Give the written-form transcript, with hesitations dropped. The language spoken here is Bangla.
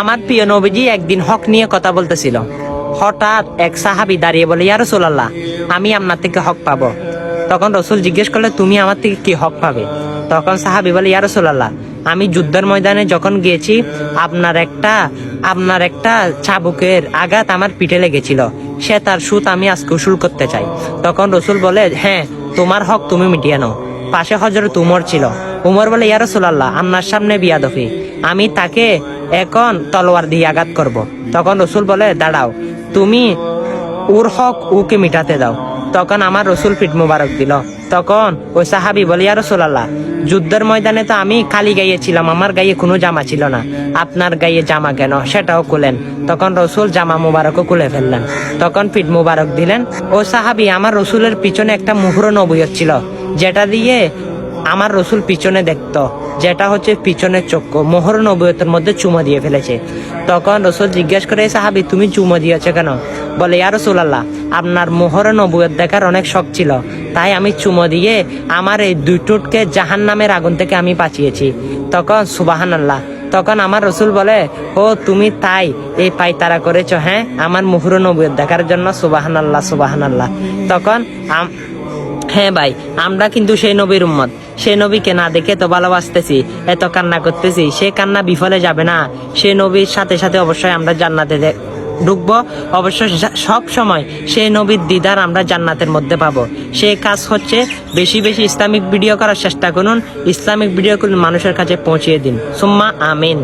আমার প্রিয় নবীজি একদিন হক নিয়ে কথা বলতেছিল। হঠাৎ এক সাহাবী দাঁড়িয়ে বলে, ইয়া রাসূলুল্লাহ, আমি আপনার থেকে হক পাবো। তখন রসুল জিজ্ঞেস করলে, তুমি আমার থেকে কি হক পাবে? তখন সাহাবী বলে, ইয়া রাসূলুল্লাহ, আমি যুদ্ধের ময়দানে যখন গিয়েছি, আপনার একটা চাবুকের আঘাত আমার পিঠে লেগেছিল, সে তার সুদ আমি আজকে উসুল করতে চাই। তখন রসুল বলে, হ্যাঁ, তোমার হক তুমি মিটিয়ে নাও। পাশে হযরত উমর ছিল। উমর বলে, ইয়া রাসূলুল্লাহ, আপনার সামনে বিয়াদফি, আমি তাকে এখন তলোয়ার দিয়ে আঘাত করব। তখন রসুল বলে, দাঁড়াও, তুমি ওর হক ওকে মিটাতে দাও। তখন আমার রসুল পিঠ মুবারক দিল। তখন ওই সাহাবী বলে, ইয়া রাসূলুল্লাহ, যুদ্ধের ময়দানে তো আমি খালি গায়ে ছিলাম, আমার গায়ে কোনো জামা ছিল না, আপনার গায়ে জামা কেন, সেটাও খুলেন। তখন রসুল জামা মুবারকও খুলে ফেললেন। তখন পিঠ মুবারক দিলেন। ও সাহাবী, আমার রসুলের পিছনে একটা মুহর নবুয়ত ছিল, যেটা দিয়ে আমার রসুল পিছনে দেখতো, যেটা হচ্ছে পিছনের চক্ষু, মোহর নবুয়তের মধ্যে চুমো দিয়ে ফেলেছে। তখন রসুল জিজ্ঞেস করে, সাহাবী, তুমি চুমো দিয়েছো কেন? বলে, ইয়া রাসূলুল্লাহ, আপনার মোহর নবুয়ত দেখার অনেক শখ ছিল, তাই আমি চুমো দিয়ে আমার এই দুই ঠোঁটকে জাহান্নামের আগুন থেকে আমি বাঁচিয়েছি। তখন সুবহানাল্লাহ। তখন আমার রসুল বলে, ও তুমি তাই এই পায়তারা করেছো? হ্যাঁ, আমার মোহর নবুয়ত দেখার জন্য। সুবহানাল্লাহ, সুবহানাল্লাহ। তখন হ্যাঁ ভাই, আমরা কিন্তু সেই নবীর উম্মত। সেই নবীকে না দেখে তো ভালোবাসতেছি, এত কান্না করতেছি, সে কান্না বিফলে যাবে না। সেই নবীর সাথে সাথে অবশ্যই আমরা জান্নাতে ঢুকবো। অবশ্যই সব সময় সেই নবীর দিদার আমরা জান্নাতের মধ্যে পাবো। সেই কাজ হচ্ছে বেশি বেশি ইসলামিক ভিডিও করার চেষ্টা করুন, ইসলামিক ভিডিও মানুষের কাছে পৌঁছিয়ে দিন। সুম্মা আমিন।